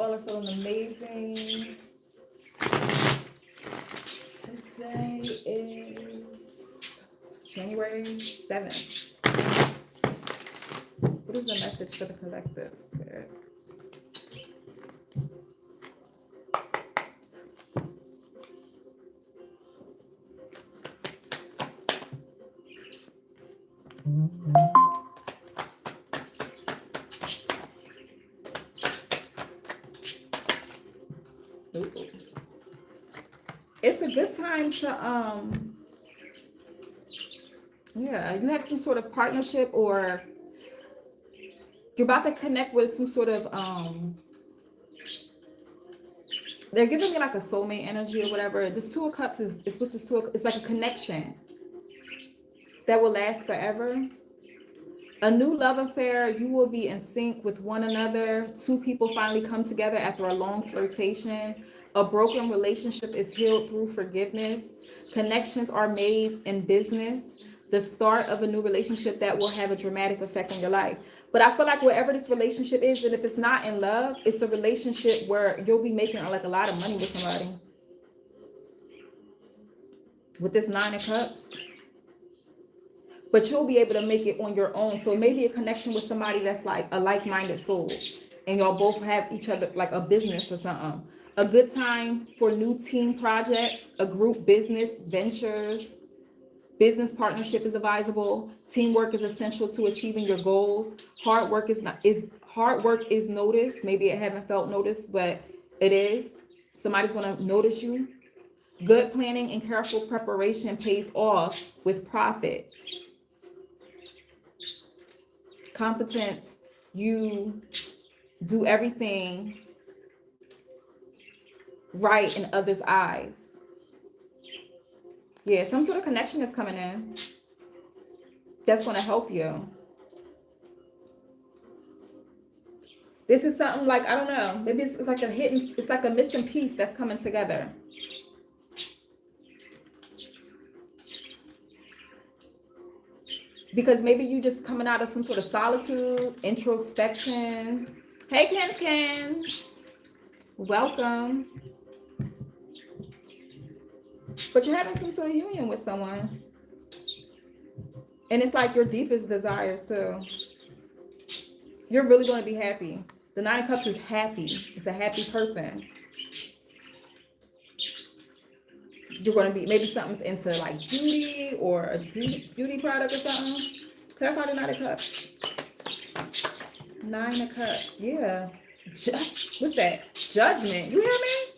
all are feeling amazing. Today is January 7th. What is the message for the collective spirit? Ooh. It's a good time to yeah, you have some sort of partnership, or you're about to connect with some sort of they're giving me like a soulmate energy or whatever. This Two of Cups is what's this two? It's like a connection that will last forever. A new love affair. You will be in sync with one another. Two people finally come together after a long flirtation. A broken relationship is healed through forgiveness. Connections are made in business. The start of a new relationship that will have a dramatic effect on your life. But I feel like wherever this relationship is, and if it's not in love, it's a relationship where you'll be making like a lot of money with somebody. With this Nine of Cups. But you'll be able to make it on your own. So maybe a connection with somebody that's like a like-minded soul, and y'all both have each other like a business or something. A good time for new team projects, a group business ventures. Business partnership is advisable. Teamwork is essential to achieving your goals. Hard work is noticed. Maybe it haven't felt noticed, but it is. Somebody's going to notice you. Good planning and careful preparation pays off with profit. Competence, you do everything right in others' eyes. Yeah, some sort of connection is coming in that's going to help you. This is something like, I don't know, maybe it's like it's like a missing piece that's coming together. Because maybe you just coming out of some sort of solitude, introspection. Hey, Ken. Welcome. But you're having some sort of union with someone. And it's like your deepest desires too. You're really going to be happy. The Nine of Cups is happy. It's a happy person. You're going to be, maybe something's into like beauty or a beauty product or something. Clarify the Nine of Cups. Nine of Cups, yeah. What's that? Judgment. You hear me?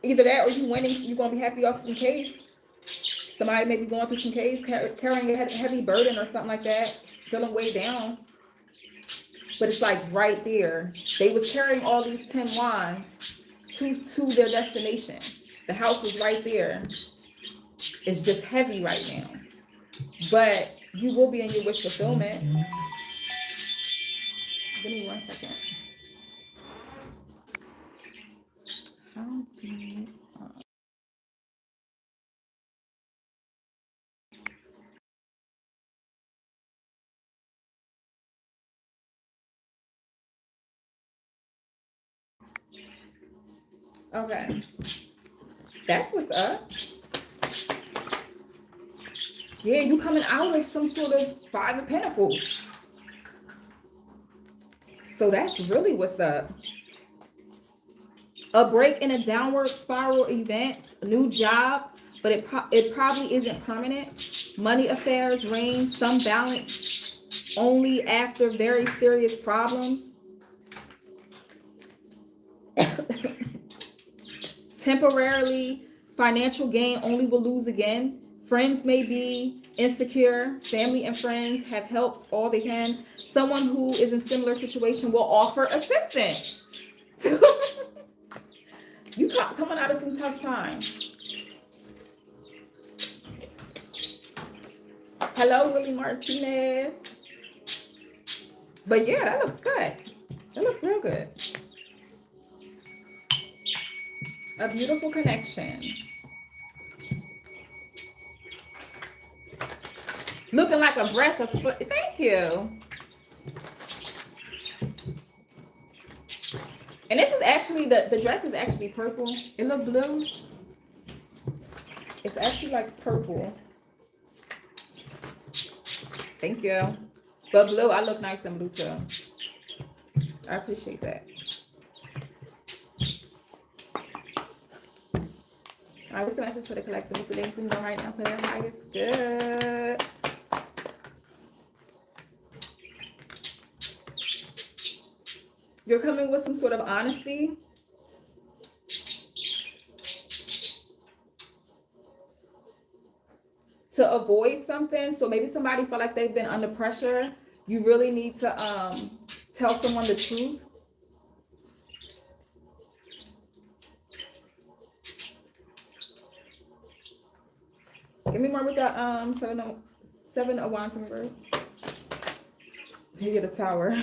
Either that or you winning, you're going to be happy off some case. Somebody may be going through some case, carrying a heavy burden or something like that, feeling way down. But it's like right there. They was carrying all these 10 wands to their destination. The house is right there. It's just heavy right now. But you will be in your wish fulfillment. Give me 1 second. How to... Okay. That's what's up. Yeah, you coming out of some sort of Five of Pentacles. So that's really what's up. A break in a downward spiral event, a new job, but it probably isn't permanent. Money affairs reign, some balance only after very serious problems. Temporarily, financial gain only will lose again. Friends may be insecure. Family and friends have helped all they can. Someone who is in similar situation will offer assistance. You coming out of some tough times. Hello, Willie Martinez. But yeah, that looks good. That looks real good. A beautiful connection. Looking like a breath of, thank you. And this is actually, the dress is actually purple. It look blue. It's actually like purple. Thank you. But blue, I look nice in blue too. I appreciate that. All right, what's the message for the collective? What's the thing going right now? Player highest. Good. You're coming with some sort of honesty. To avoid something. So maybe somebody felt like they've been under pressure. You really need to tell someone the truth. Give me more with the seven of wands in reverse. You get a tower.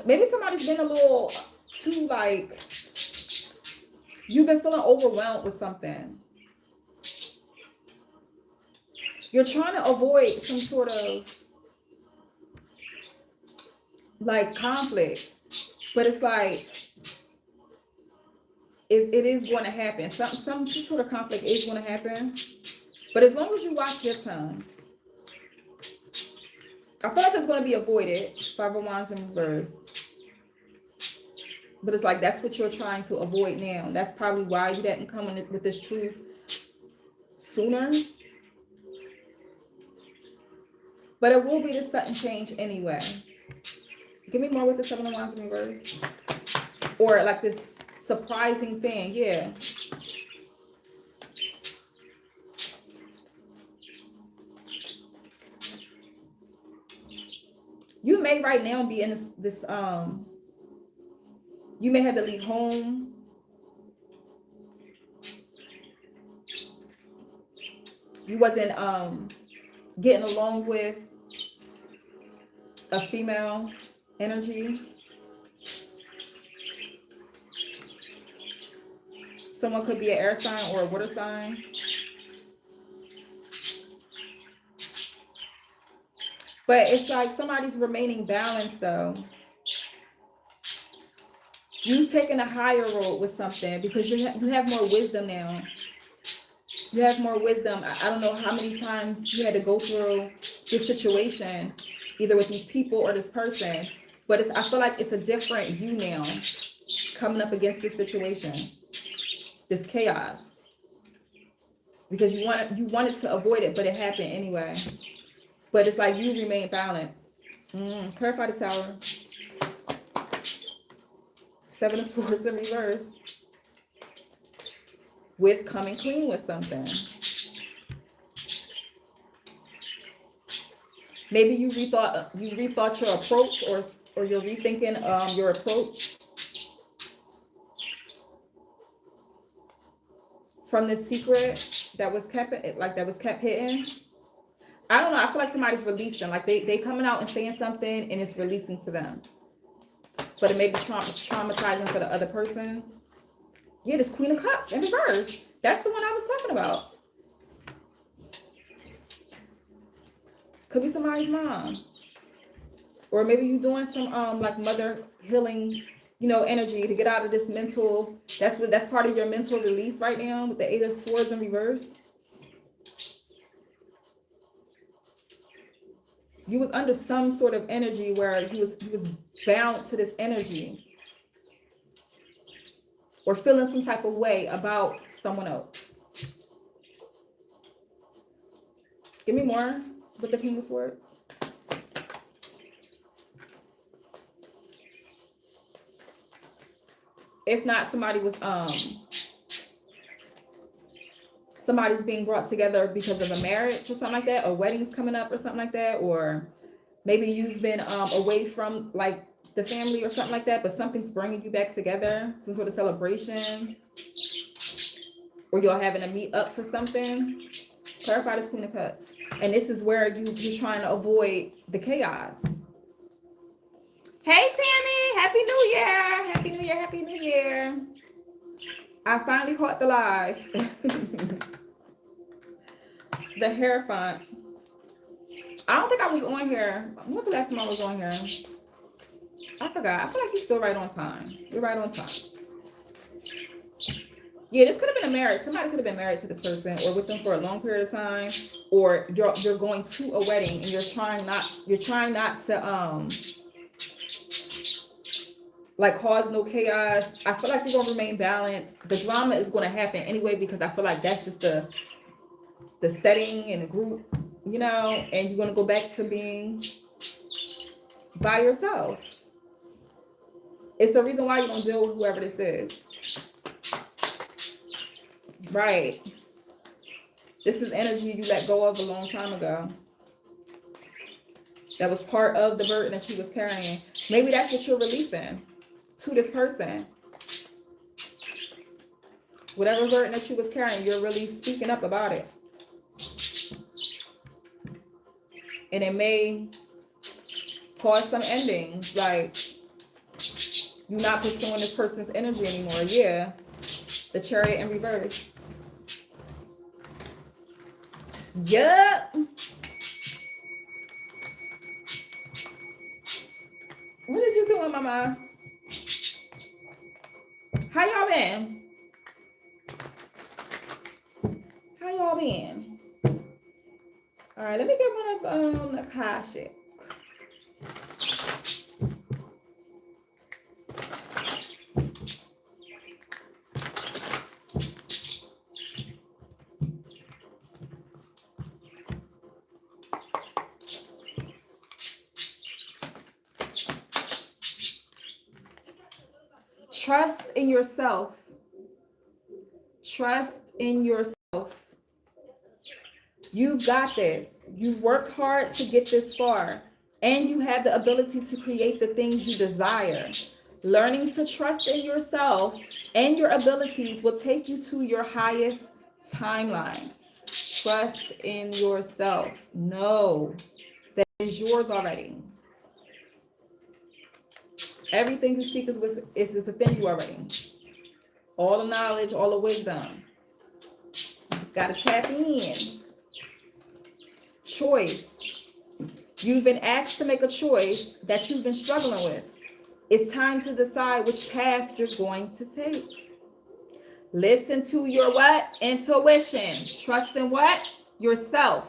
Maybe somebody's been a little too like, you've been feeling overwhelmed with something. You're trying to avoid some sort of like conflict, but it's like it is going to happen. Some sort of conflict is going to happen, but as long as you watch your tongue, I feel like it's going to be avoided. Five of Wands in reverse. But it's like, that's what you're trying to avoid now. That's probably why you didn't come in with this truth sooner. But it will be this sudden change anyway. Give me more with the Seven of Wands in reverse. Or like this surprising thing. Yeah. You may right now be in this you may have to leave home. You wasn't getting along with a female energy. Someone could be an air sign or a water sign. But it's like somebody's remaining balanced though. You taking a higher road with something because you have more wisdom now. You have more wisdom. I don't know how many times you had to go through this situation, either with these people or this person, but I feel like it's a different you now coming up against this situation, this chaos, because you wanted to avoid it, but it happened anyway. But it's like you remain balanced. Clarify the Tower. Seven of Swords in reverse. With coming clean with something. Maybe you rethought your approach, or you're rethinking your approach from this secret that was kept hidden. I don't know. I feel like somebody's releasing. Like they coming out and saying something, and it's releasing to them. But it may be traumatizing for the other person. Yeah, this Queen of Cups in reverse. That's the one I was talking about. Could be somebody's mom. Or maybe you doing some like mother healing, energy to get out of this mental. That's part of your mental release right now with the Eight of Swords in reverse. You was under some sort of energy where he was bound to this energy. Or feeling some type of way about someone else. Give me more with the King of Swords. If not, somebody's being brought together because of a marriage or something like that, or weddings coming up or something like that, or maybe you've been away from like the family or something like that, but something's bringing you back together, some sort of celebration, or you're having to meet up for something. Clarify this Queen of Cups. And this is where you're trying to avoid the chaos. Hey, Tammy, Happy New Year. Happy New Year. Happy New Year. I finally caught the live. The hair font. I don't think I was on here. When was the last time I was on here? I forgot. I feel like you're still right on time. You're right on time. Yeah, this could have been a marriage. Somebody could have been married to this person or with them for a long period of time, or you're going to a wedding and you're trying not to like cause no chaos. I feel like you're gonna remain balanced. The drama is gonna happen anyway because I feel like that's just the setting and the group, you know, and you're gonna go back to being by yourself. It's a reason why you don't deal with whoever this is. Right. This is energy you let go of a long time ago. That was part of the burden that you was carrying. Maybe that's what you're releasing to this person. Whatever burden that you was carrying, you're really speaking up about it. And it may cause some endings, like you're not pursuing this person's energy anymore. Yeah. The Chariot in reverse. Yup. What did you doing, mama? How y'all been? How y'all been? All right, let me get one of Akashic. Trust in yourself. Trust in yourself. You've got this. You've worked hard to get this far, and you have the ability to create the things you desire. Learning to trust in yourself and your abilities will take you to your highest timeline. Trust in yourself. Know that is yours already. Everything you seek is within you already. All the knowledge, all the wisdom. You just got to tap in. Choice. You've been asked to make a choice that you've been struggling with. It's time to decide which path you're going to take. Listen to your what? Intuition. Trust in what? Yourself.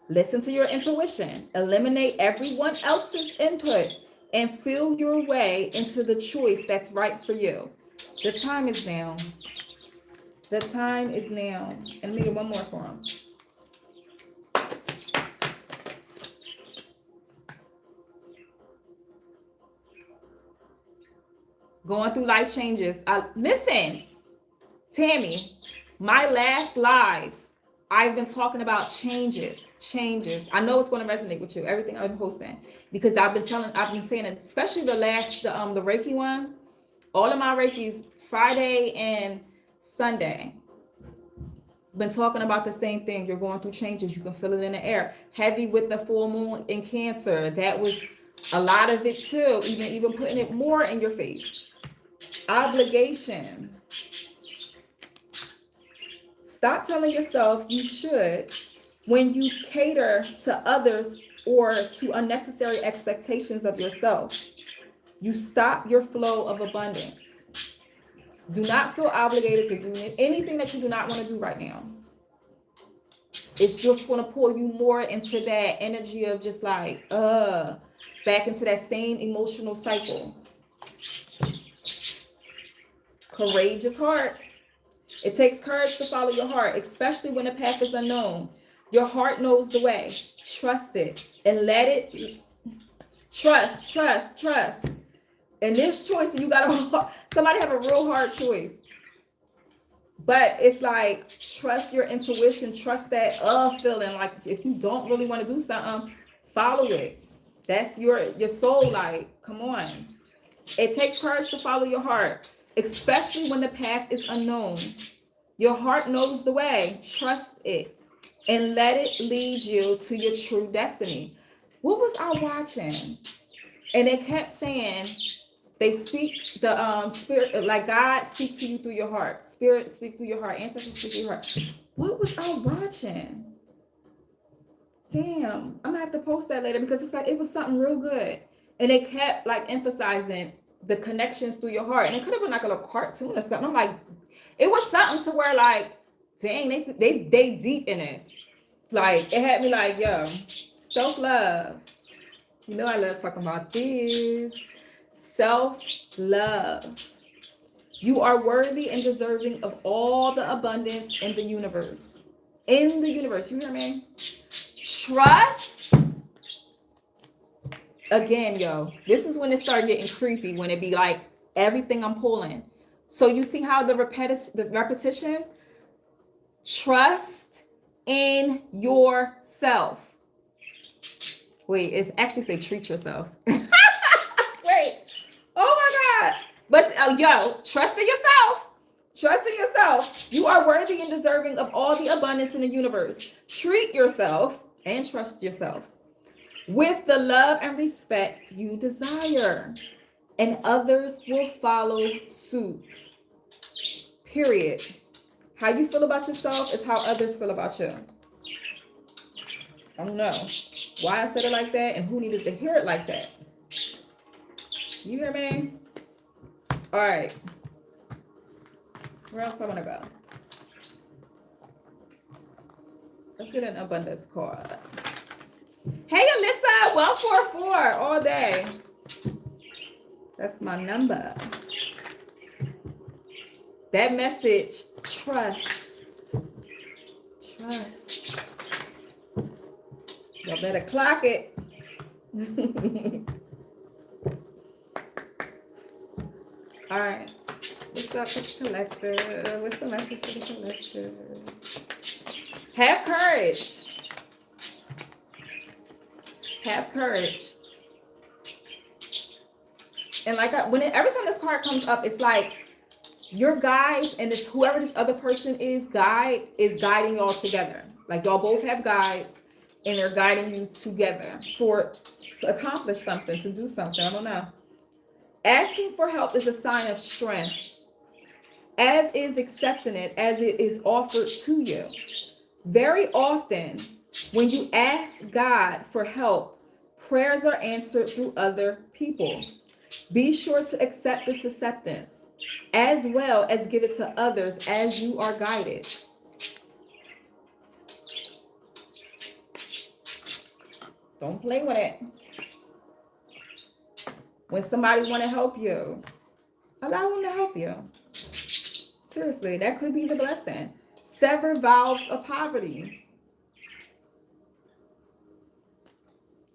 Listen to your intuition. Eliminate everyone else's input and feel your way into the choice that's right for you. The time is now. The time is now. And let me get one more for him. Going through life changes. Listen, Tammy, my last lives, I've been talking about changes. I know it's going to resonate with you, everything I've been posting, because I've been saying it, especially the Reiki one. All of my Reikis, Friday and Sunday, been talking about the same thing. You're going through changes. You can feel it in the air. Heavy with the full moon in Cancer. That was a lot of it too. Even putting it more in your face. Obligation. Stop telling yourself you should when you cater to others or to unnecessary expectations of yourself. You stop your flow of abundance. Do not feel obligated to do anything that you do not want to do right now. It's just going to pull you more into that energy of just like, back into that same emotional cycle. Courageous heart. It takes courage to follow your heart, especially when the path is unknown. Your heart knows the way. Trust it and let it. Trust. And this choice, you got somebody have a real hard choice. But it's like, trust your intuition, trust that feeling. Like if you don't really want to do something, follow it. That's your soul. Like, come on. It takes courage to follow your heart, especially when the path is unknown. Your heart knows the way. Trust it and let it lead you to your true destiny. What was I watching? And it kept saying, They speak the spirit, like God speaks to you through your heart. Spirit speaks through your heart. Ancestors speak through your heart. What was I watching? Damn, I'm gonna have to post that later because it's like it was something real good, and it kept like emphasizing the connections through your heart, and it could have been like a little cartoon or something. I'm like, it was something to where like, dang, they deep in this. Like it had me like, yo, self-love. You know I love talking about this. Self-love. You are worthy and deserving of all the abundance in the universe. In the universe, you hear me? Trust. Again, yo, this is when it started getting creepy, when it be like everything I'm pulling. So you see how the repetition? Trust in yourself. Wait, it's actually say treat yourself. Wait, oh my God. But yo, trust in yourself. Trust in yourself. You are worthy and deserving of all the abundance in the universe. Treat yourself and trust yourself with the love and respect you desire, and others will follow suit. Period. How you feel about yourself is how others feel about you. I don't know why I said it like that and who needed to hear it like that. You hear me? All right. Where else I want to go? Let's get an abundance card. Hey, Alyssa, 144 all day. That's my number. That message, trust. Trust. Y'all better clock it. All right. What's up with the collective? What's the message for the collective? Have courage. Have courage. And like every time this card comes up, it's like your guides and this whoever this other person is guiding y'all together. Like y'all both have guides and they're guiding you together to accomplish something, to do something. I don't know. Asking for help is a sign of strength, as is accepting it as it is offered to you. Very often, when you ask God for help, prayers are answered through other people. Be sure to accept this acceptance, as well as give it to others as you are guided. Don't play with it. When somebody want to help you, allow them to help you. Seriously, that could be the blessing. Sever vows of poverty.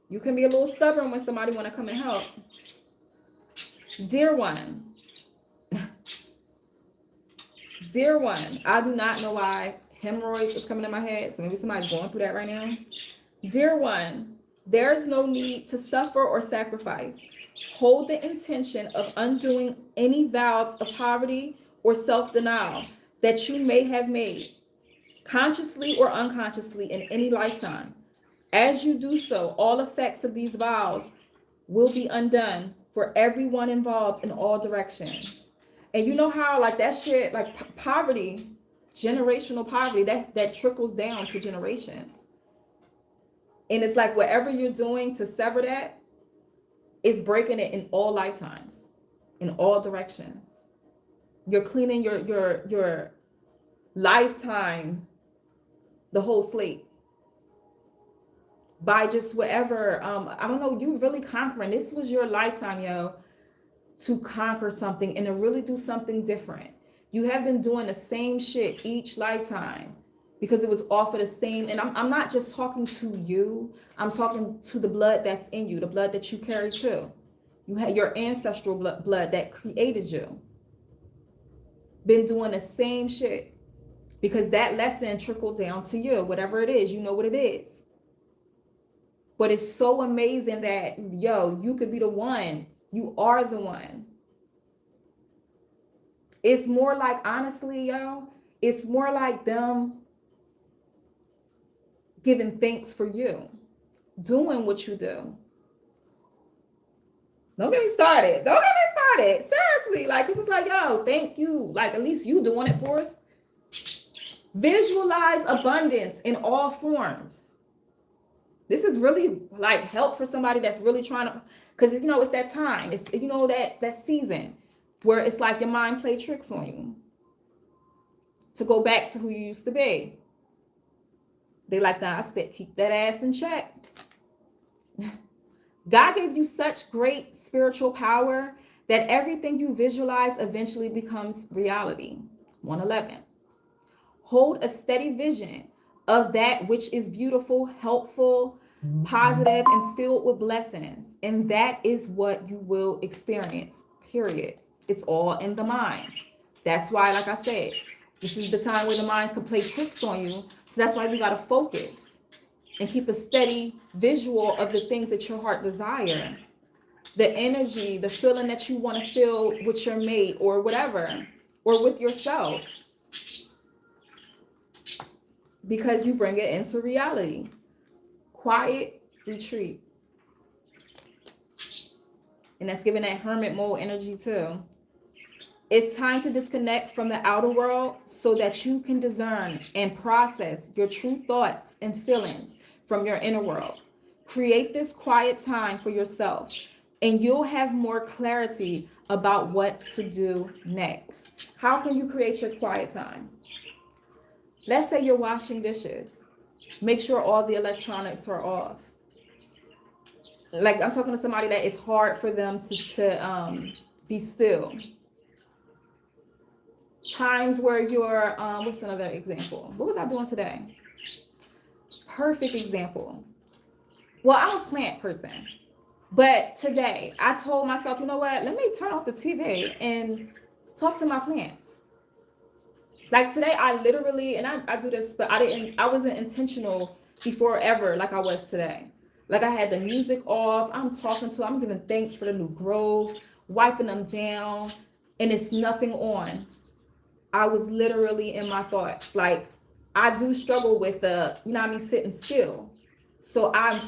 You can be a little stubborn when somebody want to come and help. Dear one, dear one, I do not know why hemorrhoids is coming in my head, so maybe somebody's going through that right now. Dear one, there's no need to suffer or sacrifice. Hold the intention of undoing any vows of poverty or self-denial that you may have made, consciously or unconsciously, in any lifetime. As you do so, all effects of these vows will be undone for everyone involved in all directions. And you know how like that shit, like poverty, generational poverty, that trickles down to generations. And it's like whatever you're doing to sever that, it's breaking it in all lifetimes, in all directions. You're cleaning your lifetime, the whole slate, by just whatever, I don't know, you really conquering. This was your lifetime, yo, to conquer something and to really do something different. You have been doing the same shit each lifetime because it was all for the same. And I'm not just talking to you. I'm talking to the blood that's in you, the blood that you carry too. You had your ancestral blood that created you. Been doing the same shit because that lesson trickled down to you. Whatever it is, you know what it is. But it's so amazing that, yo, you could be the one. You are the one. It's more like, honestly, yo, it's more like them giving thanks for you, doing what you do. Don't get me started. Don't get me about it. Seriously. Like, cause it's like, yo, thank you. Like, at least you doing it for us. Visualize abundance in all forms. This is really like help for somebody that's really trying to, because you know, it's that time. It's, you know, that season where it's like your mind play tricks on you to go back to who you used to be. They like, nah, I said, keep that ass in check. God gave you such great spiritual power that everything you visualize eventually becomes reality. 111. Hold a steady vision of that which is beautiful, helpful, positive, and filled with blessings. And that is what you will experience, period. It's all in the mind. That's why, like I said, this is the time where the minds can play tricks on you. So that's why we got to focus and keep a steady visual of the things that your heart desire. The energy, the feeling that you want to feel with your mate or whatever, or with yourself. Because you bring it into reality. Quiet retreat. And that's giving that hermit mode energy too. It's time to disconnect from the outer world so that you can discern and process your true thoughts and feelings from your inner world. Create this quiet time for yourself, and you'll have more clarity about what to do next. How can you create your quiet time? Let's say you're washing dishes. Make sure all the electronics are off. Like, I'm talking to somebody that it's hard for them to be still. Times where you're, what's another example? What was I doing today? Perfect example. Well, I'm a plant person. But today, I told myself, you know what? Let me turn off the TV and talk to my plants. Like today, I literally, and I do this, but I wasn't intentional before ever like I was today. Like I had the music off, I'm giving thanks for the new growth, wiping them down, and it's nothing on. I was literally in my thoughts. Like I do struggle with sitting still. So I'm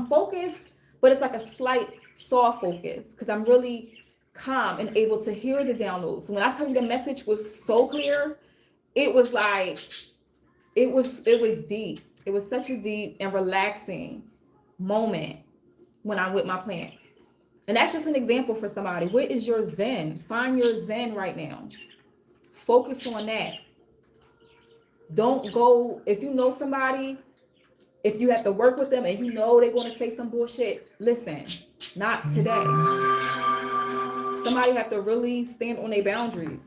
focused, but it's like a slight soft focus because I'm really calm and able to hear the downloads. When I tell you the message was so clear, it was like, it was deep. It was such a deep and relaxing moment when I'm with my plants. And that's just an example for somebody. What is your Zen? Find your Zen right now. Focus on that. Don't go, if you know somebody, if you have to work with them and you know they're going to say some bullshit, listen, not today. Somebody have to really stand on their boundaries,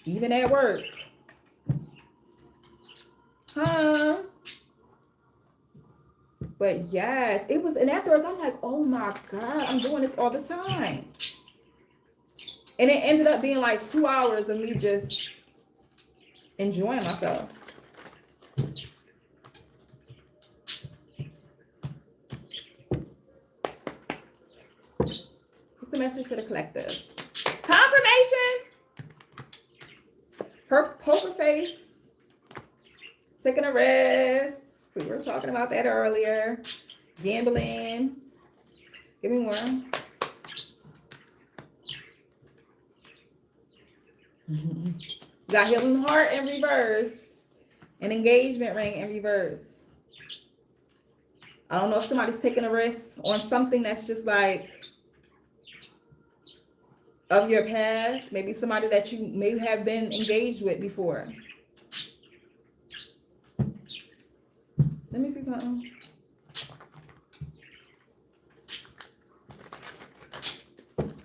even at work. But yes, it was, and afterwards I'm like, oh my God, I'm doing this all the time. And it ended up being like 2 hours of me just enjoying myself. What's the message for the collective? Confirmation. Poker face. Taking a rest. We were talking about that earlier. Gambling. Give me one. Got healing heart in reverse. An engagement ring in reverse. I don't know if somebody's taking a risk on something that's just like of your past. Maybe somebody that you may have been engaged with before. Let me see something.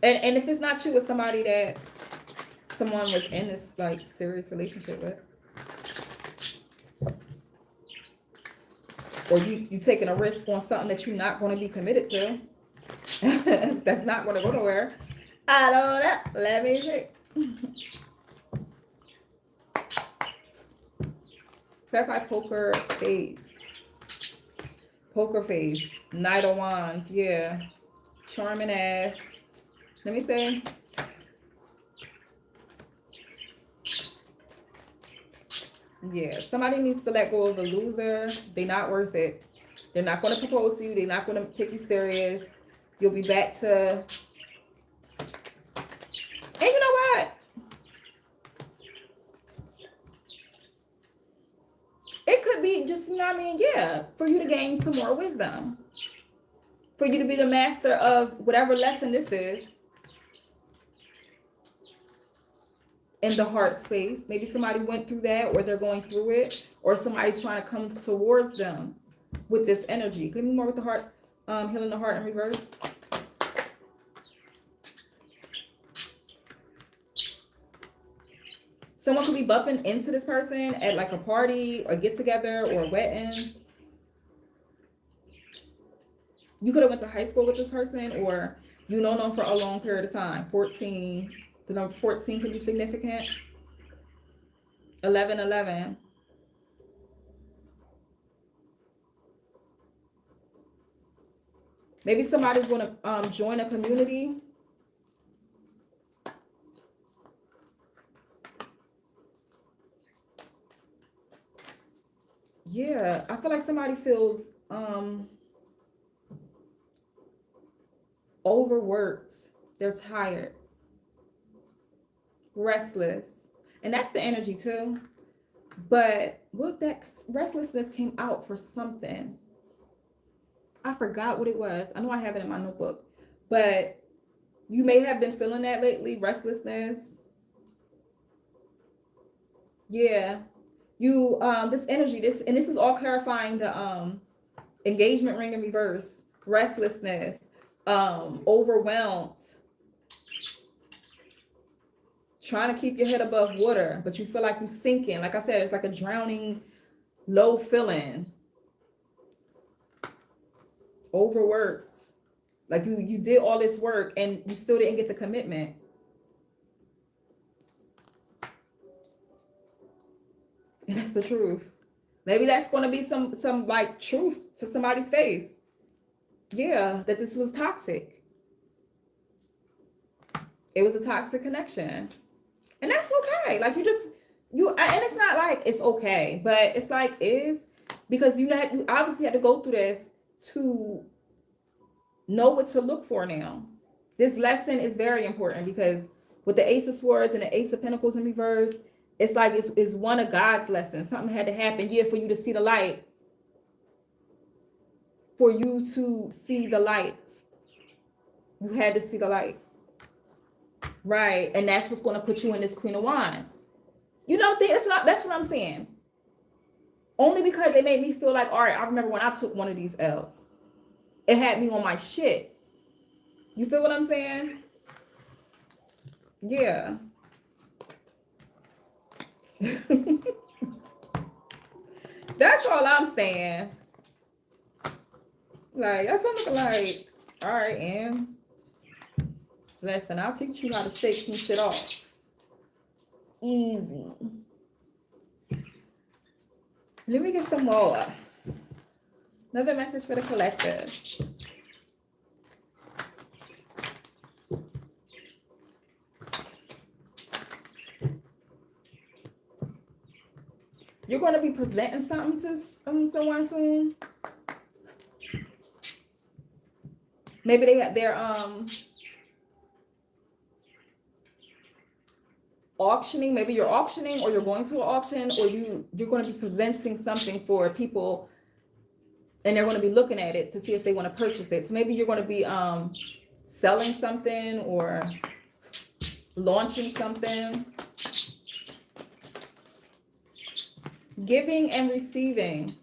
And if it's not you, it's somebody that someone was in this like serious relationship with. Or you taking a risk on something that you're not going to be committed to. That's not going to go nowhere. I don't know. Let me see. Clarify poker face. Poker face. Knight of Wands. Yeah. Charming ass. Let me see. Yeah, somebody needs to let go of a loser. They're not worth it. They're not going to propose to you. They're not going to take you serious. You'll be back to And you know what? It could be just, you know what I mean? Yeah, for you to gain some more wisdom. For you to be the master of whatever lesson this is. In the heart space. Maybe somebody went through that, or they're going through it, or somebody's trying to come towards them with this energy. Give me more with the heart, healing the heart in reverse. Someone could be bumping into this person at like a party or get together or a wedding. You could have went to high school with this person, or you know them for a long period of time. 14. The number 14 could be significant. 11. Maybe somebody's going to join a community. Yeah, I feel like somebody feels overworked. They're tired, restless, and that's the energy too. But what that restlessness came out for something. I forgot what it was. I know I have it in my notebook, but you may have been feeling that lately, restlessness. Yeah, you this energy, this is all clarifying the engagement ring in reverse, restlessness, overwhelmed, trying to keep your head above water, but you feel like you're sinking. Like I said, it's like a drowning, low feeling. Overworked. Like you did all this work and you still didn't get the commitment. And that's the truth. Maybe that's going to be some like truth to somebody's face. Yeah, that this was toxic. It was a toxic connection. And that's okay. Like and it's not like it's okay, but it's like because you obviously had to go through this to know what to look for now. This lesson is very important because with the Ace of Swords and the Ace of Pentacles in reverse, it's like it's one of God's lessons. Something had to happen, for you to see the light. For you to see the light. You had to see the light. Right. And that's what's going to put you in this Queen of Wands. You know, that's what I'm saying. Only because it made me feel like, all right, I remember when I took one of these L's. It had me on my shit. You feel what I'm saying? Yeah. That's all I'm saying. Like, that's what I'm like. All right, and listen, I'll teach you how to shake some shit off. Easy. Let me get some more. Another message for the collective. You're going to be presenting something to someone soon. Maybe they're auctioning. Maybe you're auctioning, or you're going to an auction, or you're going to be presenting something for people, and they're going to be looking at it to see if they want to purchase it. So maybe you're going to be selling something or launching something. Giving and receiving.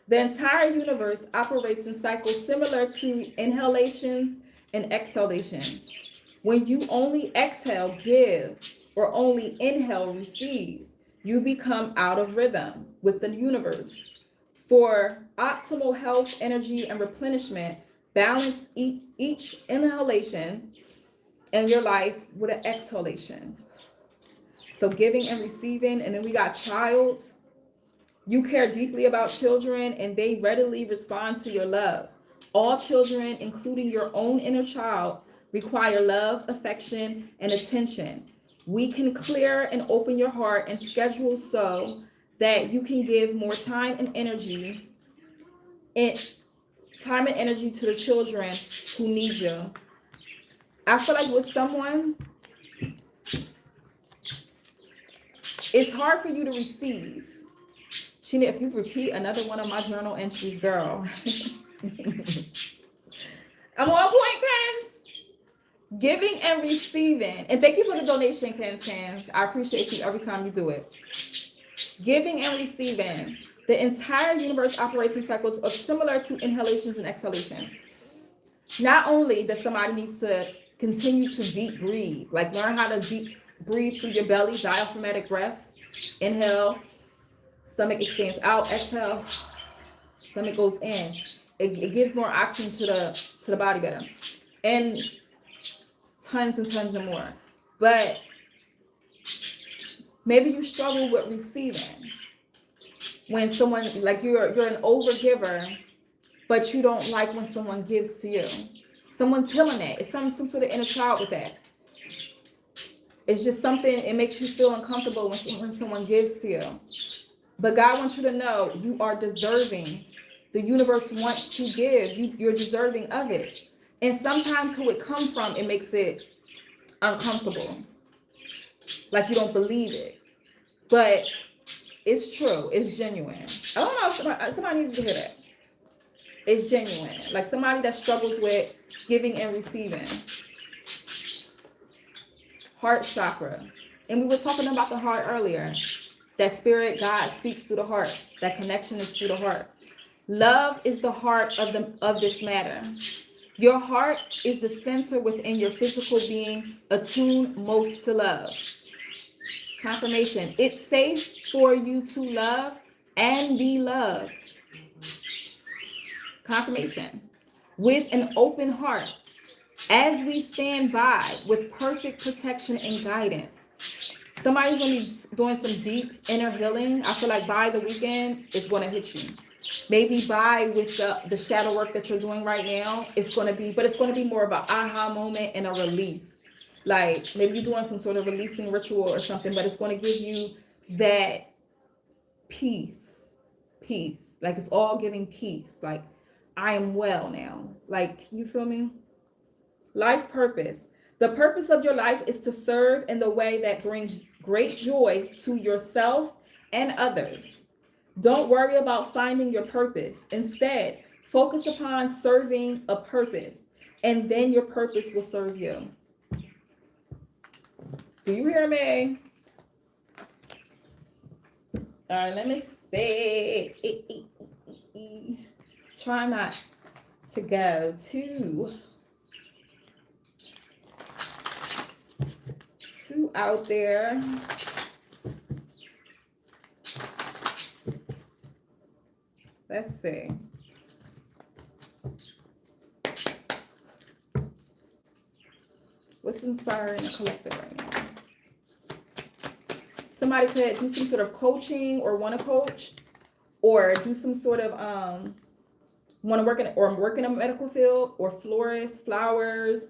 The entire universe operates in cycles similar to inhalations and exhalations. When you only exhale, give, or only inhale, receive, you become out of rhythm with the universe. For optimal health, energy, and replenishment, balance each inhalation in your life with an exhalation. So giving and receiving, and then we got child. You care deeply about children, and they readily respond to your love. All children, including your own inner child, require love, affection, and attention. We can clear and open your heart and schedule so that you can give more time and energy to the children who need you. I feel like with someone, It's hard for you to receive. Sheena, if you repeat another one of my journal entries, girl. I'm on point, Kens. Giving and receiving. And thank you for the donation, Kens. I appreciate you every time you do it. Giving and receiving. The entire universe operates in cycles of similar to inhalations and exhalations. Not only does somebody needs to continue to deep breathe, like learn how to deep breathe through your belly, diaphragmatic breaths. Inhale, stomach expands out, exhale, stomach goes in. It gives more oxygen to the body better. And tons and tons and more. But maybe you struggle with receiving. When someone, like you're an overgiver, but you don't like when someone gives to you. Someone's healing that. It's some sort of inner child with that. It's just something, it makes you feel uncomfortable when someone gives to you. But God wants you to know you are deserving. The universe wants to give. You're deserving of it. And sometimes who it comes from, it makes it uncomfortable. Like you don't believe it. But it's true. It's genuine. I don't know if somebody needs to hear that. It's genuine. Like somebody that struggles with giving and receiving. Heart chakra. And we were talking about the heart earlier. That spirit, God speaks through the heart. That connection is through the heart. Love is the heart of this matter. Your heart is the center within your physical being, attuned most to love. Confirmation. It's safe for you to love and be loved. Confirmation. With an open heart, as we stand by with perfect protection and guidance. Somebody's going to be doing some deep inner healing. I feel like by the weekend, it's going to hit you. Maybe by with the shadow work that you're doing right now, it's going to be more of an aha moment and a release. Like maybe you're doing some sort of releasing ritual or something, but it's going to give you that peace. Like it's all giving peace. Like I am well now. Like, you feel me? Life purpose. The purpose of your life is to serve in the way that brings great joy to yourself and others. Don't worry about finding your purpose. Instead, focus upon serving a purpose, and then your purpose will serve you. Do you hear me? All right, let me see. Try not to go too out there. Let's see. What's inspiring the collective right now? Somebody could do some sort of coaching or want to coach, or do some sort of want to work in a medical field, or florist, flowers,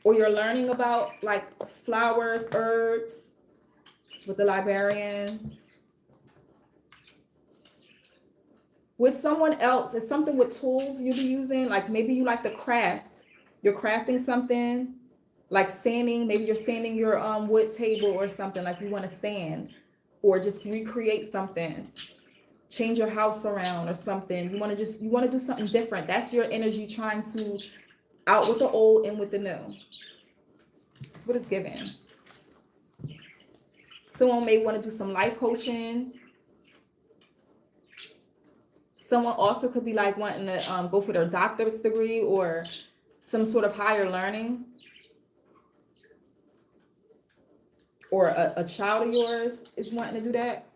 or you're learning about like flowers, herbs with the librarian. With someone else, it's something with tools you be using. Like maybe you like to craft. You're crafting something, like sanding. Maybe you're sanding your wood table or something. Like you want to sand, or just recreate something. Change your house around or something. You want to do something different. That's your energy trying to out with the old and with the new. That's what it's giving. Someone may want to do some life coaching. Someone also could be like wanting to go for their doctorate degree or some sort of higher learning. Or a child of yours is wanting to do that.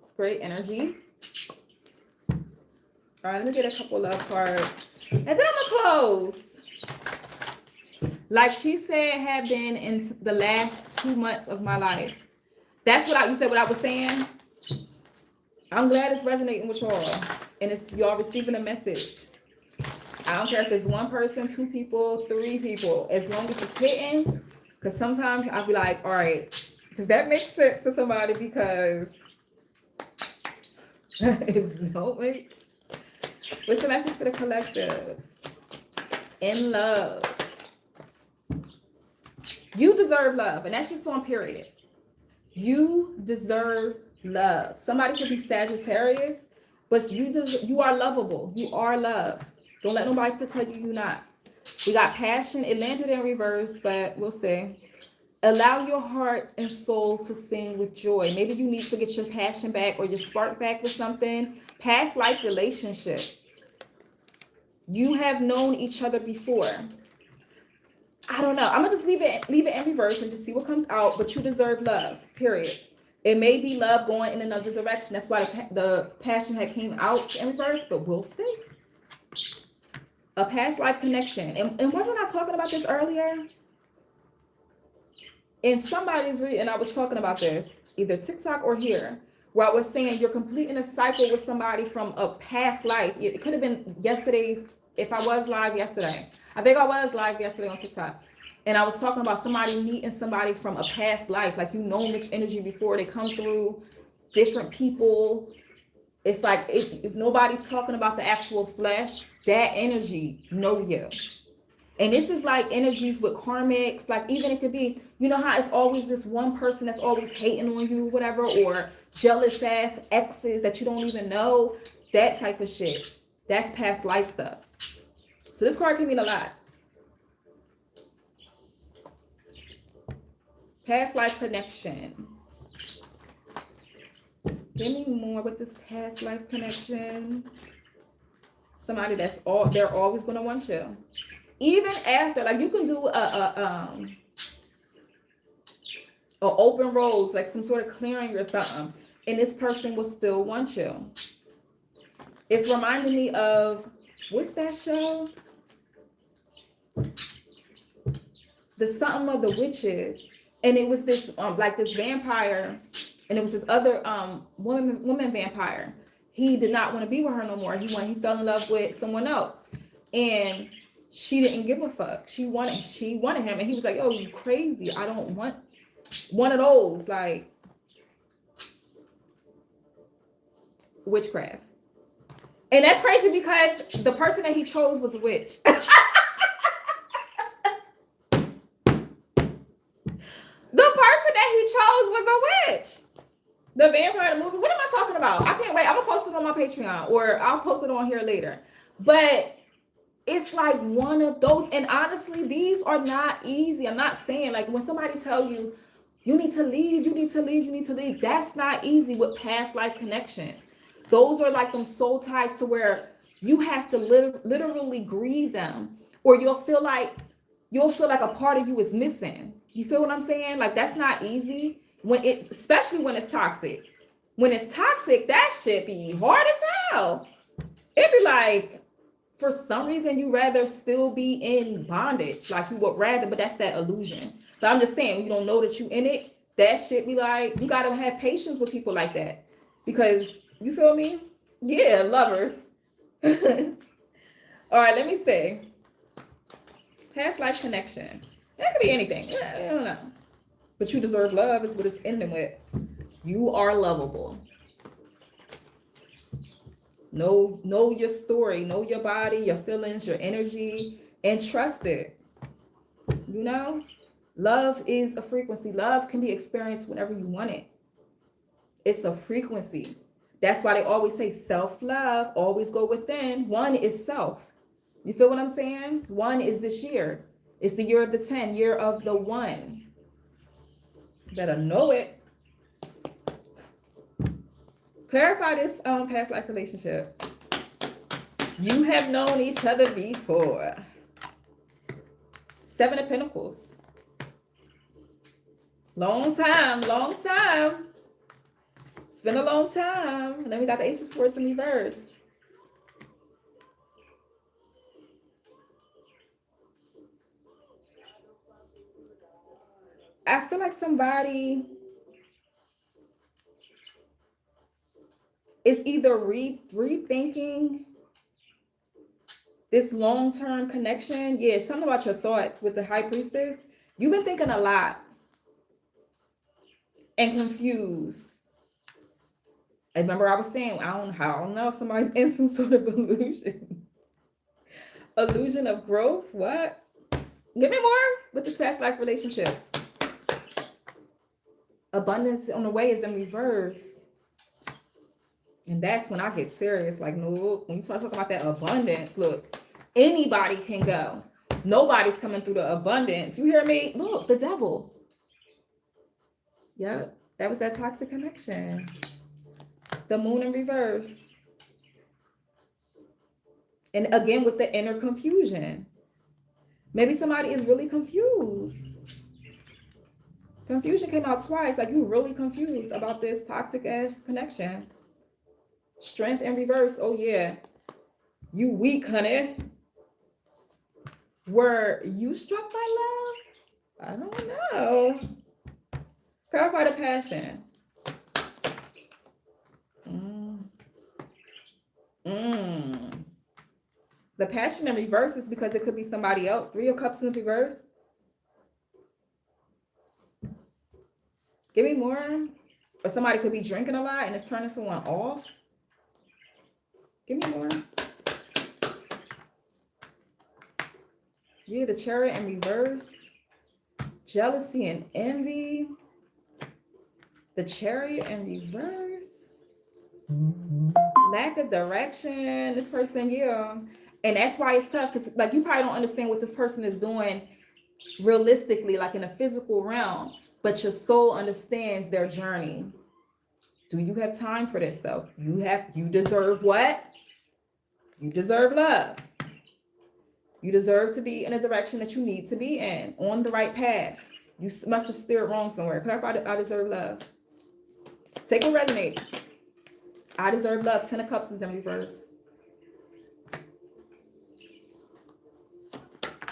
It's great energy. All right, let me get a couple love cards. And then I'm going to close. Like she said, have been in the last 2 months of my life. That's what you said what I was saying. I'm glad it's resonating with y'all, and it's y'all receiving a message. I don't care if it's one person, 2 people, 3 people, as long as it's hitting. Because sometimes I'll be like, all right, does that make sense to somebody? Because it don't make. What's the message for the collective? In love. You deserve love, and that's just on period. You deserve love. Somebody could be Sagittarius, but you are lovable. You are love. Don't let nobody tell you you're not. We got passion. It landed in reverse, but we'll see. Allow your heart and soul to sing with joy. Maybe you need to get your passion back or your spark back with something. Past life relationship. You have known each other before. I don't know. I'm gonna just leave it in reverse and just see what comes out. But you deserve love. Period. It may be love going in another direction. That's why the passion had came out in reverse. But we'll see. A past life connection. And wasn't I talking about this earlier? In somebody's read, and I was talking about this either TikTok or here, where I was saying you're completing a cycle with somebody from a past life. It could have been yesterday's. If I was live yesterday. I think I was live yesterday on TikTok, and I was talking about somebody meeting somebody from a past life, like you known this energy before. They come through different people. It's like if nobody's talking about the actual flesh, that energy know you. And this is like energies with karmics, like even it could be, you know how it's always this one person that's always hating on you, whatever, or jealous ass exes that you don't even know, that type of shit. That's past life stuff. So this card can mean a lot. Past life connection. Give me more with this past life connection. Somebody they're always gonna want you. Even after, like you can do a open rose, like some sort of clearing or something, and this person will still want you. It's reminding me of, what's that show? The something of the witches, and it was this like this vampire, and it was this other woman vampire. He did not want to be with her no more. He fell in love with someone else, and she didn't give a fuck. She wanted him, and he was like, "Oh, you crazy? I don't want one of those." Like witchcraft, and that's crazy because the person that he chose was a witch. The person that he chose was a witch. The vampire movie. What am I talking about? I can't wait. I'm gonna post it on my Patreon, or I'll post it on here later. But it's like one of those. And honestly, these are not easy. I'm not saying like when somebody tell you, you need to leave, you need to leave, you need to leave. That's not easy with past life connections. Those are like them soul ties to where you have to literally grieve them, or you'll feel like a part of you is missing. You feel what I'm saying? Like that's not easy especially when it's toxic. When it's toxic, that shit be hard as hell. It'd be like, for some reason, you rather still be in bondage. Like you would rather, but that's that illusion. But I'm just saying, you don't know that you in it. That shit be like, you gotta have patience with people like that. Because, you feel me? Yeah, lovers. All right, let me see. Past life connection. That could be anything. I don't know. But you deserve love is what it's ending with. You are lovable. Know your story. Know your body, your feelings, your energy, and trust it. You know? Love is a frequency. Love can be experienced whenever you want it. It's a frequency. That's why they always say self-love. Always go within. One is self. You feel what I'm saying? One is this year. It's the year of the 10, year of the 1. Better know it. Clarify this past life relationship. You have known each other before. 7 of Pentacles. Long time, long time. It's been a long time. And then we got the Ace of Swords in reverse. I feel like somebody is either rethinking this long-term connection. Yeah, something about your thoughts with the High Priestess. You've been thinking a lot and confused. I remember I was saying, I don't know if somebody's in some sort of illusion. Illusion of growth? What? Give me more with this past life relationship. Abundance on the way is in reverse. And that's when I get serious. Like, no, when you start talking about that abundance, look, anybody can go. Nobody's coming through the abundance. You hear me? Look, the devil. Yep, that was that toxic connection. The moon in reverse. And again, with the inner confusion. Maybe somebody is really confused. Confusion came out twice. Like, you really confused about this toxic ass connection. Strength in reverse. Oh, yeah. You weak, honey. Were you struck by love? I don't know. Clarify the passion. The passion in reverse is because it could be somebody else. 3 of Cups in reverse. Give me more. Or somebody could be drinking a lot and it's turning someone off. Give me more. Yeah, the Chariot in reverse. Jealousy and envy. The Chariot in reverse. Lack of direction. This person, yeah. And that's why it's tough, because like you probably don't understand what this person is doing realistically, like in a physical realm, but your soul understands their journey. Do you have time for this though? You deserve what? You deserve love. You deserve to be in a direction that you need to be in, on the right path. You must have steered wrong somewhere. Clarify that I deserve love. Take what resonates. I deserve love. 10 of Cups is in reverse.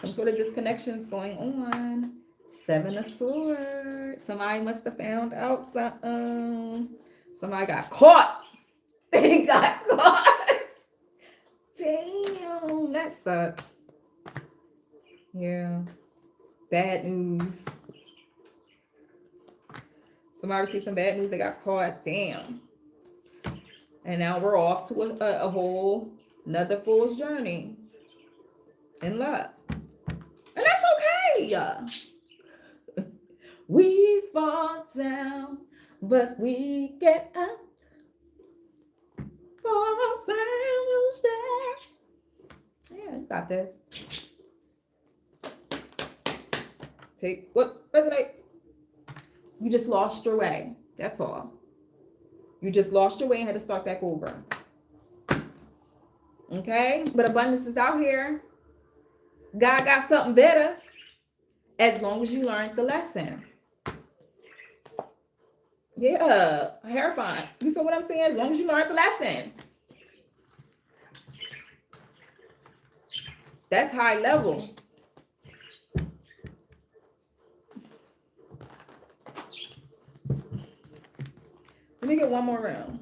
Some sort of disconnection is going on. 7 of Swords. Somebody must have found out something. Somebody got caught. They got caught. Damn, that sucks. Yeah. Bad news. Somebody received some bad news. They got caught. Damn. And now we're off to a whole another fool's journey in love. And that's okay. We fall down, but we get up for ourselves. Yeah, you got this. Take what resonates. You just lost your way. That's all. You just lost your way and had to start back over. Okay? But abundance is out here. God got something better as long as you learned the lesson. Yeah, terrifying. You feel what I'm saying? As long as you learned the lesson. That's high level. Let me get one more round.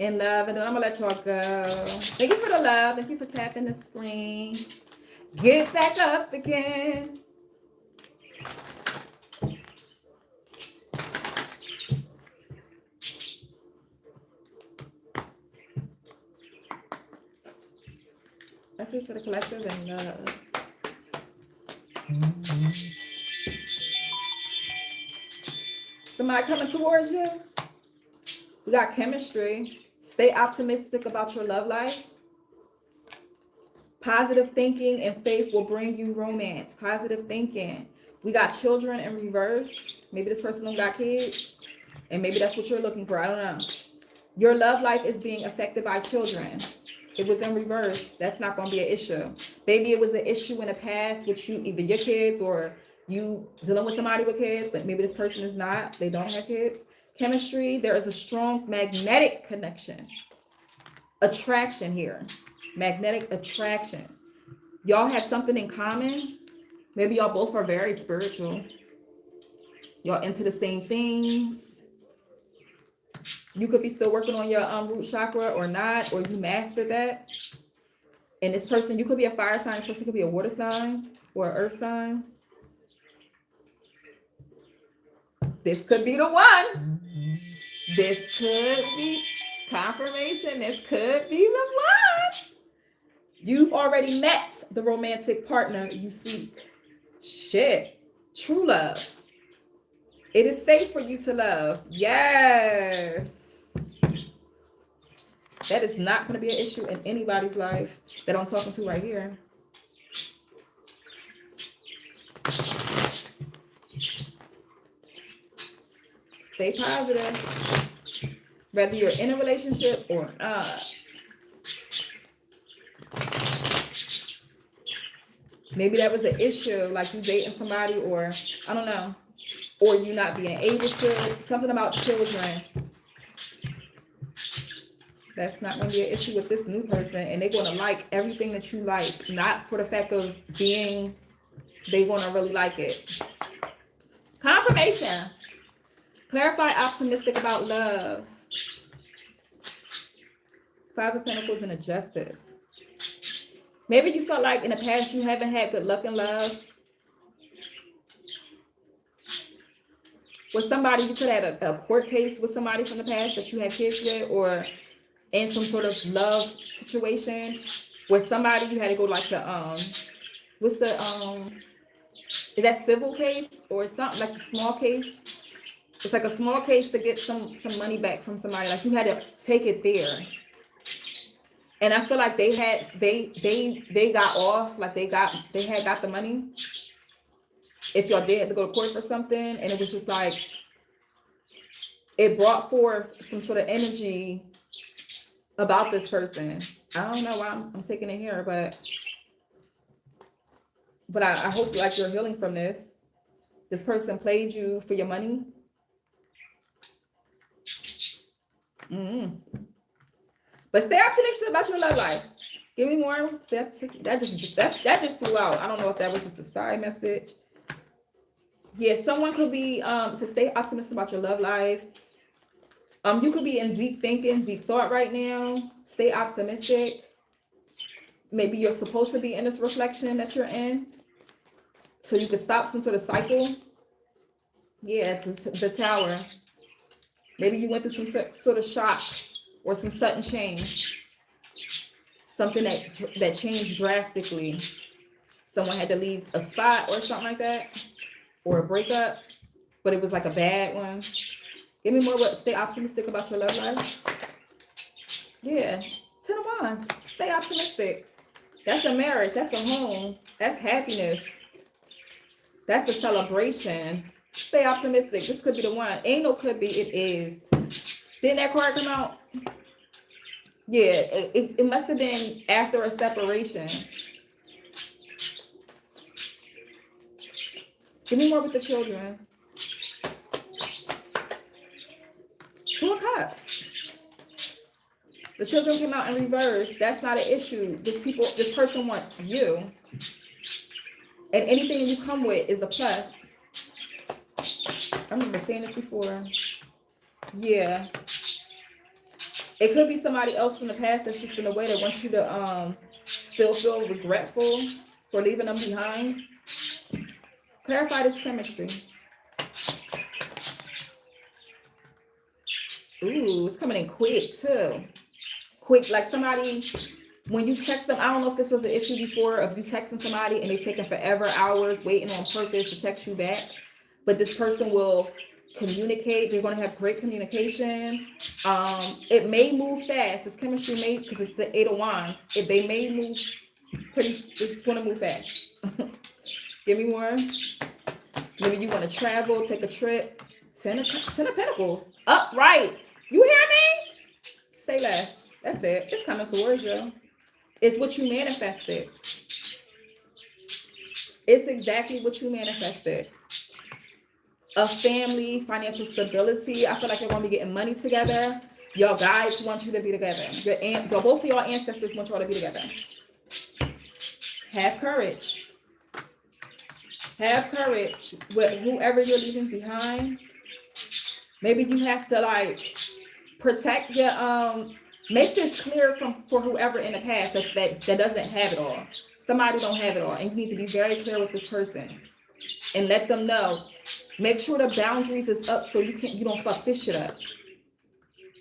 In love, and then I'm gonna let y'all go. Thank you for the love. Thank you for tapping the screen. Get back up again. Message for the collective and love. Somebody coming towards you. We got chemistry. Stay optimistic about your love life. Positive thinking and faith will bring you romance. Positive thinking. We got children in reverse. Maybe this person don't got kids. And maybe that's what you're looking for. I don't know. Your love life is being affected by children. It was in reverse. That's not going to be an issue. Maybe it was an issue in the past with you, either your kids or you dealing with somebody with kids, but maybe this person is not. They don't have kids. Chemistry, there is a strong magnetic connection. Attraction here. Magnetic attraction. Y'all have something in common. Maybe y'all both are very spiritual. Y'all into the same things. You could be still working on your root chakra or not, or you mastered that. And this person, you could be a fire sign. This person could be a water sign or an earth sign. This could be the one. This could be confirmation. This could be the one. You've already met the romantic partner you seek. Shit. True love. It is safe for you to love. Yes. That is not going to be an issue in anybody's life that I'm talking to right here. Stay positive. Whether you're in a relationship or not. Maybe that was an issue, like you dating somebody, or I don't know, or you not being able to, something about children. That's not going to be an issue with this new person, and they're going to like everything that you like, not for the fact of being, they're going to really like it. Confirmation. Clarify optimistic about love. Five of Pentacles and a Justice. Maybe you felt like in the past you haven't had good luck in love. With somebody, you could have a court case with somebody from the past that you had kids with, or in some sort of love situation with somebody you had to go like the what's the is that civil case or something, like a small case? It's like a small case to get some money back from somebody, like you had to take it there. And I feel like they got off, like they had got the money. If y'all did have to go to court for something, and it was just like, it brought forth some sort of energy about this person. I don't know why I'm taking it here, but I hope like you're healing from this. This person played you for your money. But stay optimistic about your love life. Give me more. That just flew out. I don't know if that was just a side message. Yeah, someone could be to stay optimistic about your love life. You could be in deep thinking, deep thought right now. Stay optimistic. Maybe you're supposed to be in this reflection that you're in, so you can stop some sort of cycle. Yeah, it's the Tower. Maybe you went through some sort of shock or some sudden change. Something that changed drastically. Someone had to leave a spot or something like that, or a breakup, but it was like a bad one. Give me more. Stay optimistic about your love life. Yeah, 10 of Wands. Stay optimistic. That's a marriage. That's a home. That's happiness. That's a celebration. Stay optimistic. This could be the one. Ain't no could be. It is. Didn't that card come out? Yeah, it must have been after a separation. Give me more with the children. Two of Cups. The children came out in reverse. That's not an issue. This person wants you. And anything you come with is a plus. I remember saying this before. Yeah. It could be somebody else from the past that's just in a way that wants you to still feel regretful for leaving them behind. Clarify this chemistry. Ooh, it's coming in quick too. Quick, like somebody, when you text them, I don't know if this was an issue before, of you texting somebody and they taking forever, hours, waiting on purpose to text you back. But this person will communicate. They're going to have great communication. It may move fast. This chemistry may, because it's the 8 of Wands. They may move it's going to move fast. Give me more. Maybe you want to travel, take a trip. 10 of Pentacles. Upright. You hear me? Say less. That's it. It's coming towards you. It's what you manifested. It's exactly what you manifested. A family, financial stability. I feel like you're going to be getting money together. Your guides want you to be together. Both of your ancestors want y'all to be together. Have courage. Have courage with whoever you're leaving behind. Maybe you have to like protect your make this clear for whoever in the past that doesn't have it all. Somebody don't have it all, and you need to be very clear with this person and let them know. Make sure the boundaries is up so you don't fuck this shit up.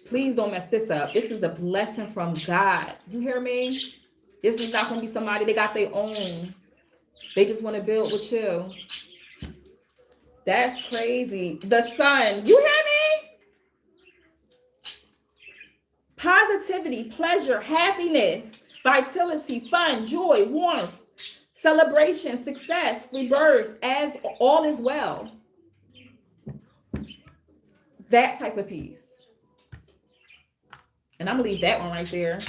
Please don't mess this up. This is a blessing from God. You hear me? This is not going to be somebody, they got their own. They just want to build with you. That's crazy. The sun. You hear me? Positivity, pleasure, happiness, vitality, fun, joy, warmth, celebration, success, rebirth, as all is well. That type of peace. And I'm gonna leave that one right there.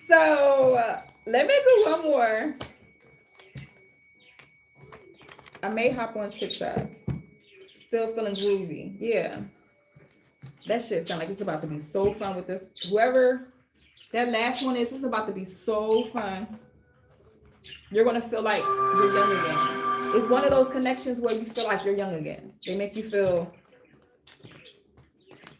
So let me do one more. I may hop on TikTok. Still feeling groovy. Yeah. That shit sound like it's about to be so fun with this. Whoever that last one is, it's about to be so fun. You're gonna feel like you're young again. It's one of those connections where you feel like you're young again. They make you feel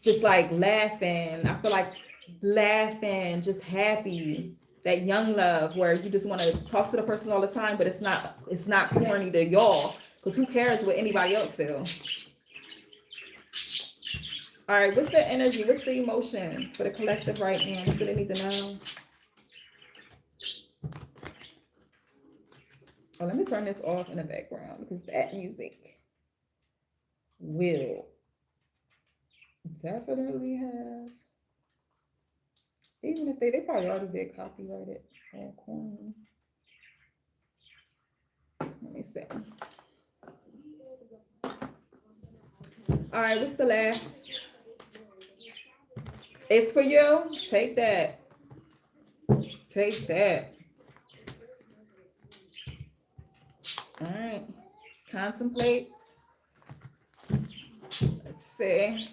just like laughing. I feel like laughing, just happy. That young love where you just want to talk to the person all the time, but it's not corny to y'all, because who cares what anybody else feels. All right, what's the energy? What's the emotions for the collective right now? What do they need to know? Oh, let me turn this off in the background because that music will definitely have, even if they probably already did copyright it. Oh, corny. Let me see. All right, what's the last? It's for you. Take that. Take that. All right. Contemplate. Let's see.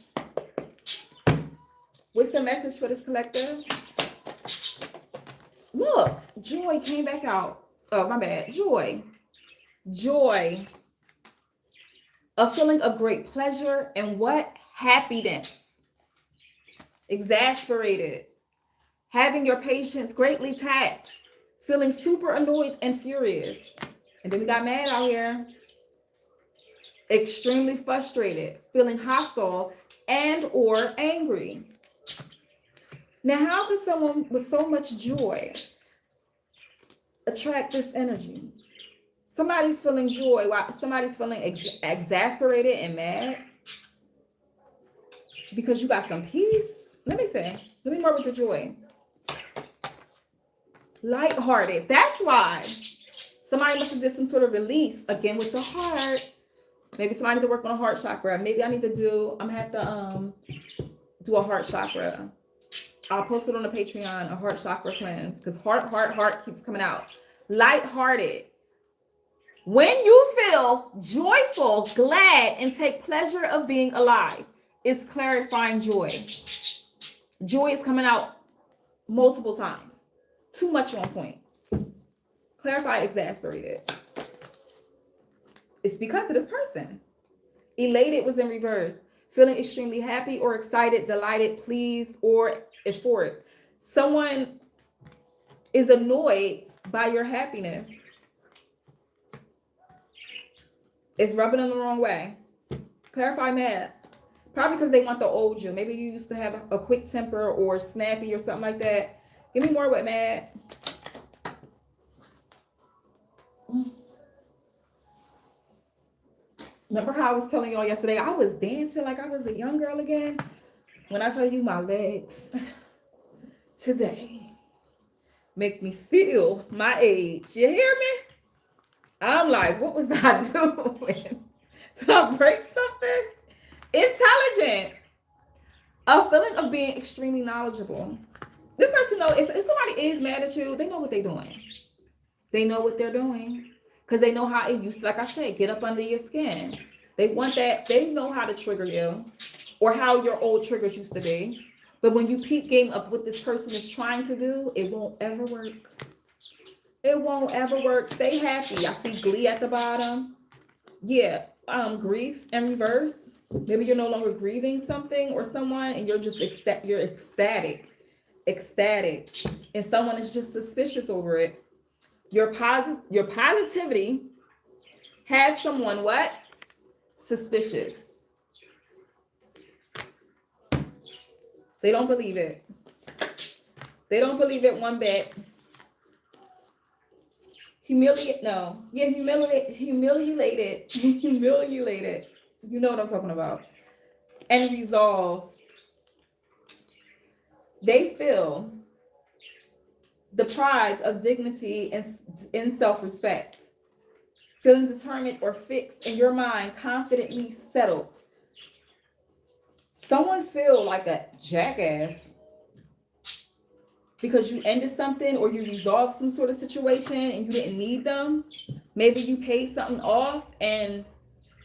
What's the message for this collective? Look, joy came back out. Oh, my bad. Joy. Joy. A feeling of great pleasure and what? Happiness. Exasperated. Having your patience greatly taxed. Feeling super annoyed and furious. And then we got mad out here. Extremely frustrated. Feeling hostile and or angry. Now, how could someone with so much joy attract this energy? Somebody's feeling joy while somebody's feeling exasperated and mad because you got some peace. Let me more with the joy. Lighthearted. That's why. Somebody must have did some sort of release again with the heart. Maybe somebody need to work on a heart chakra. Maybe I'm gonna have to do a heart chakra. I'll post it on the Patreon, a heart chakra cleanse, because heart keeps coming out. Lighthearted. When you feel joyful, glad, and take pleasure of being alive, it's clarifying joy. Joy is coming out multiple times. Too much on point. Clarify exasperated. It's because of this person. Elated was in reverse. Feeling extremely happy or excited, delighted, pleased, or euphoric. Someone is annoyed by your happiness. It's rubbing them the wrong way. Clarify mad. Probably because they want the old you. Maybe you used to have a quick temper or snappy or something like that. Give me more with mad. Remember how I was telling y'all yesterday, I was dancing like I was a young girl again? When I tell you my legs today make me feel my age. You hear me? I'm like, what was I doing? Did I break something? Intelligent. A feeling of being extremely knowledgeable. This person knows if somebody is mad at you, they know what they're doing. They know what they're doing. Because they know how it used to, like I said, get up under your skin. They want that. They know how to trigger you or how your old triggers used to be. But when you peep game of what this person is trying to do, it won't ever work. It won't ever work. Stay happy. I see glee at the bottom. Yeah. Grief in reverse. Maybe you're no longer grieving something or someone and you're just you're ecstatic. And someone is just suspicious over it. Your positivity has someone what? Suspicious. They don't believe it. They don't believe it one bit. humiliated, humiliated. You know what I'm talking about. And resolve. They feel deprived of dignity and in self-respect, feeling determined or fixed in your mind, confidently settled. Someone feel like a jackass because you ended something or you resolved some sort of situation and you didn't need them. Maybe you paid something off and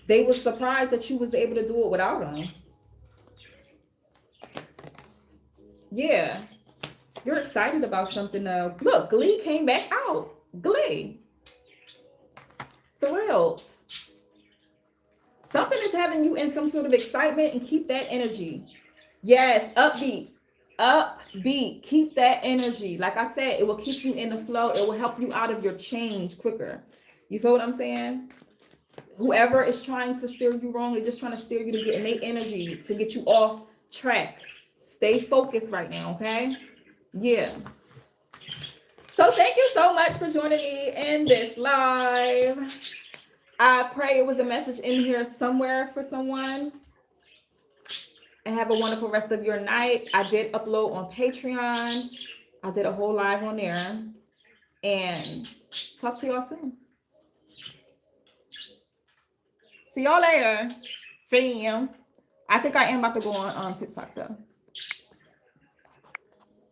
they were surprised that you was able to do it without them. Yeah. You're excited about something though. Look, Glee came back out. Glee. Thrilled. Something is having you in some sort of excitement, and keep that energy. Yes, upbeat. Upbeat. Keep that energy. Like I said, it will keep you in the flow. It will help you out of your change quicker. You feel what I'm saying? Whoever is trying to steer you wrong, they're just trying to steer you to get innate energy to get you off track. Stay focused right now, okay? Yeah. So thank you so much for joining me in this live. I pray it was a message in here somewhere for someone. And have a wonderful rest of your night. I did upload on Patreon. I did a whole live on there. And talk to y'all soon. See y'all later. See you. I think I am about to go on TikTok though.